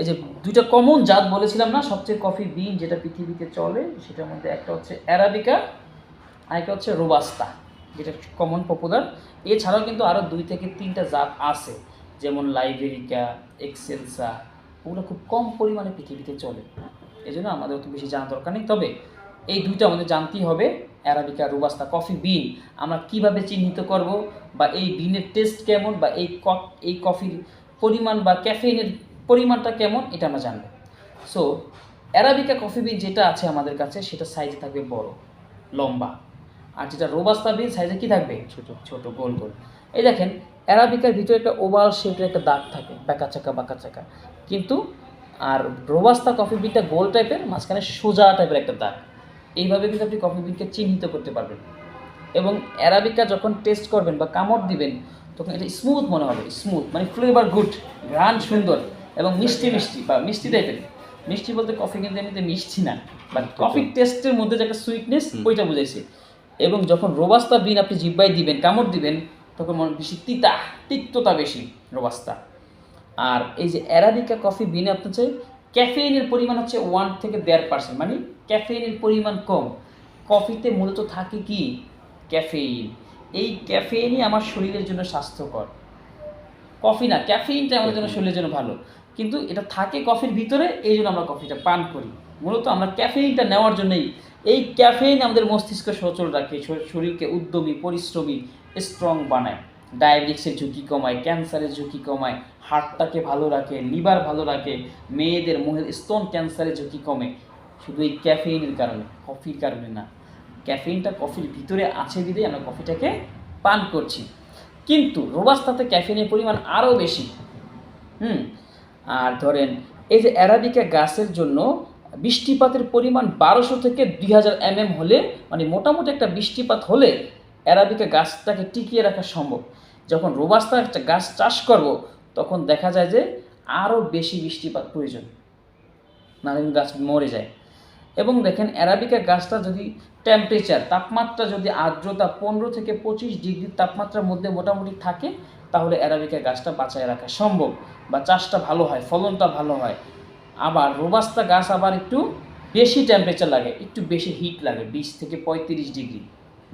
এই যে দুইটা কমন জাত বলেছিলাম না, সবচেয়ে কফি বিন যেটা পৃথিবীতে চলে, সেটার মধ্যে একটা হচ্ছে অ্যারাবিকা, আরেকটা হচ্ছে রোবাস্তা, যেটা কমন পপুলার। এছাড়াও কিন্তু আরও 2 থেকে 3টা জাত আছে, যেমন লাইবেরিকা, এক্সেলসা, ওগুলো খুব কম পরিমাণে পৃথিবীতে চলে, এই জন্য আমাদের অত বেশি জানার দরকার নেই। তবে এই দুইটা আমাদের জানতেই হবে, অ্যারাবিকা, রোবাস্তা। কফি বিন আমরা কিভাবে চিহ্নিত করব, বা এই বিনের টেস্ট কেমন, বা এই কফির পরিমাণ বা ক্যাফেইনের পরিমাণটা কেমন, এটা আমরা জানবো। সো অ্যারাবিকা কফি বিন যেটা আছে আমাদের কাছে, সেটা সাইজে থাকবে বড়, লম্বা। আর যেটা রোবাস্তা বিন সাইজে কি থাকবে, ছোট ছোট, গোল গোল। এই দেখেন, অ্যারাবিকার ভিতরে একটা ওভাল শেপের একটা দাগ থাকে, বাঁকা চাকা, কিন্তু আর রোবাস্তা কফি বিনটা গোল টাইপের, মাঝখানে সোজা টাইপের একটা দাগ। এইভাবে কিন্তু আপনি কফি বিনকে চিহ্নিত করতে পারবেন। এবং অ্যারাবিকা যখন টেস্ট করবেন বা কামড় দিবেন, তখন এটা স্মুথ মনে হবে, স্মুথ মানে ফ্লেভার গুড, ঘ্রাণ সুন্দর, এবং মিষ্টি বা মিষ্টি টাইপের। মিষ্টি বলতে কফি কিন্তু এমনিতে মিষ্টি না, বাট কফির টেস্টের মধ্যে যে একটা সুইটনেস, ওইটা বুঝাইছে। এবং যখন রোবাস্তা বিন আপনি জিহ্বায় দিবেন, কামড় দিবেন, তখন মনে বেশি তিক্ততা বেশি রোবাস্তা। আর এই যে অ্যারাবিকা কফি বিনে আপনার চাই ক্যাফেইনের পরিমাণ হচ্ছে 1 থেকে 1.5%, মানে ক্যাফেইনের পরিমাণ কম। কফিতে মূলত থাকে কি, ক্যাফেইন। এই ক্যাফেইনই আমার শরীরের জন্য স্বাস্থ্যকর, কফি না, ক্যাফেইনটা আমাদের জন্য শরীরের জন্য ভালো, কিন্তু এটা থাকে কফির ভিতরে, এই জন্য আমরা কফিটা পান করি। মূলত আমরা ক্যাফেইনটা নেওয়ার জন্যই, এই ক্যাফেইন আমাদের মস্তিষ্ক সচল রাখে, শরীরকে উদ্যমী, পরিশ্রমী, স্ট্রং বানায়, ডায়াবেটিক্সের ঝুঁকি কমায়, ক্যান্সারের ঝুঁকি কমায়, হার্টটাকে ভালো রাখে, লিভার ভালো রাখে, মেয়েদের স্তন ক্যান্সারের ঝুঁকি কমে, শুধু এই ক্যাফেইনের কারণে, কফির কারণে না। ক্যাফেইনটা কফির ভিতরে আছে বিধেই আমরা কফিটাকে পান করছি। কিন্তু রোবাস্তাতে ক্যাফেইনের পরিমাণ আরও বেশি। আর ধরেন এই যে অ্যারাবিকা গাছের জন্য বৃষ্টিপাতের পরিমাণ 1200 থেকে 2000 mm হলে, মানে মোটামুটি একটা বৃষ্টিপাত হলে অ্যারাবিকা গাছটাকে টিকিয়ে রাখা সম্ভব। যখন রোবাস্তা একটা গাছ চাষ করব, তখন দেখা যায় যে আরও বেশি বৃষ্টিপাত প্রয়োজন, নাহলে গাছ মরে যায়। এবং দেখেন, অ্যারাবিকা গাছটা যদি টেম্পারেচার, তাপমাত্রা, যদি আর্দ্রতা 15 থেকে 25 ডিগ্রি তাপমাত্রার মধ্যে মোটামুটি থাকে, তাহলে অ্যারাবিকা গাছটা বাঁচায় রাখা সম্ভব, বা চাষটা ভালো হয়, ফলনটা ভালো হয়। আবার রোবাস্তা গাছ আবার একটু বেশি টেম্পারেচার লাগে, একটু বেশি হিট লাগে, 20 থেকে 35 ডিগ্রি,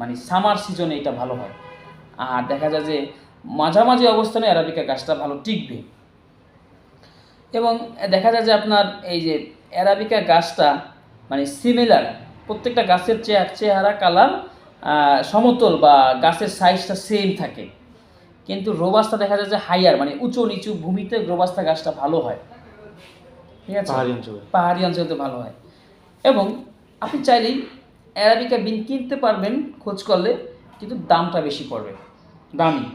মানে সামার সিজনে এটা ভালো হয়। আর দেখা যায় যে মাঝামাঝি অবস্থানে অ্যারাবিকা গাছটা ভালো টিকবে। এবং দেখা যায় যে আপনার এই যে অ্যারাবিকা গাছটা মানে সিমিলার, প্রত্যেকটা গাছের চেহারা, কালার সমতল, বা গাছের সাইজটা সেম থাকে। কিন্তু রোবাস্তা দেখা যায় যে হাইয়ার, মানে উঁচু নিচু ভূমিতে রোবাস্তা গাছটা ভালো হয়, ঠিক আছে, পাহাড়ি অঞ্চলে ভালো হয়। এবং আপনি চাইলেই অ্যারাবিকা বিন কিনতে পারবেন খোঁজ করলে, কিন্তু দামটা বেশি পড়বে, দামি।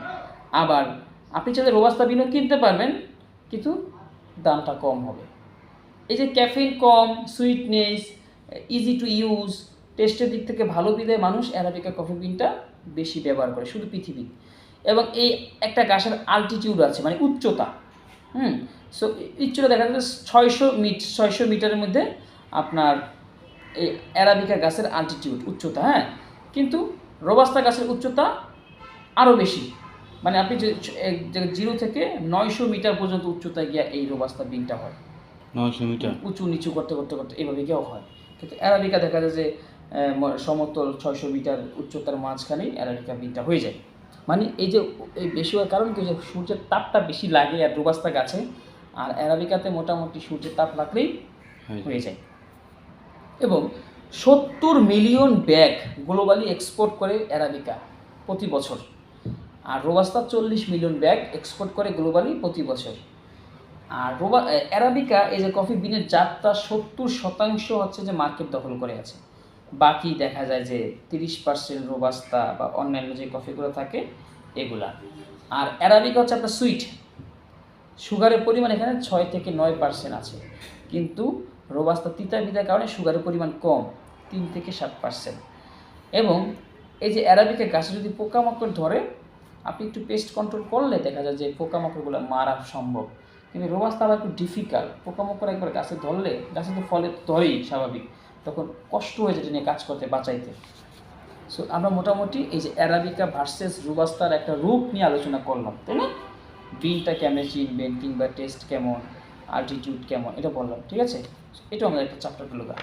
আবার আপনি চাইলে রোবাস্তা বিনও কিনতে পারবেন, কিন্তু দামটা কম হবে। এই যে caffeine com, sweetness, easy to use, টেস্টের দিক থেকে ভালো বিধায় মানুষ অ্যারাবিকা কফি বিনটা বেশি ব্যবহার করে শুধু পৃথিবী। এবং এই একটা গাছের আল্টিটিউড আছে, মানে উচ্চতা। সো উচ্চতা দেখা যাচ্ছে 600 মিটারের মধ্যে আপনার এই অ্যারাবিকা গাছের আল্টিটিউড, উচ্চতা। হ্যাঁ, কিন্তু রোবাস্তা গাছের উচ্চতা আরও বেশি, মানে আপনি যে 0 থেকে 900 মিটার পর্যন্ত উচ্চতায় গিয়া এই রোবাস্তা বিনটা হয়, 900 মিটার উঁচু নিচু করতে এইভাবে গিয়েও হয়। কিন্তু অ্যারাবিকা দেখা যায় যে সমতল 600 মিটার উচ্চতার মাঝখানেই অ্যারাবিকা বিনটা হয়ে যায়। মানে এই যে এই বেশি হওয়ার কারণ কি, যে সূর্যের তাপটা বেশি লাগে আর রোবাস্তা গাছে, আর অ্যারাবিকাতে মোটামুটি সূর্যের তাপ লাগলেই হয়ে যায়। এবং 70 মিলিয়ন ব্যাগ গ্লোবালি এক্সপোর্ট করে অ্যারাবিকা প্রতি বছর, আর রোবাস্তা 40 মিলিয়ন ব্যাগ এক্সপোর্ট করে গ্লোবালি প্রতি বছর। আর অ্যারাবিকা এই যে কফি বিনের জাতটা 70% হচ্ছে যে মার্কেট দখল করে আছে, বাকি দেখা যায় যে 30% রোবাস্তা বা অন্যান্য যে কফিগুলো থাকে এগুলা। আর অ্যারাবিকা হচ্ছে আপনার সুইট, সুগারের পরিমাণ এখানে 6 থেকে 9% আছে, কিন্তু রোবাস্তা তিতা বিতার কারণে সুগারের পরিমাণ কম, 3 থেকে 7%। এবং এই যে অ্যারাবিকা গাছে যদি পোকামাকড় ধরে, আপনি একটু পেস্ট কন্ট্রোল করলে দেখা যায় যে পোকামাকড়গুলো মারা সম্ভব। কিন্তু রোবাস্তা আবার একটু ডিফিকাল্ট, পোকামাকড় একবার গাছে ধরলে, গাছে তো ফলে ধরেই স্বাভাবিক, তখন কষ্ট হয়ে যেটা নিয়ে কাজ করতে, বাঁচাইতে। সো আমরা মোটামুটি এই যে অ্যারাবিকা ভার্সেস রোবাস্তার একটা রূপ নিয়ে আলোচনা করলাম, তাই না? বিনটা কেমন চিনবেন, কিংবা টেস্ট কেমন, অ্যালটিটিউড কেমন এটা বললাম, ঠিক আছে? এটাও আমাদের একটা চ্যাপ্টার হলো গা।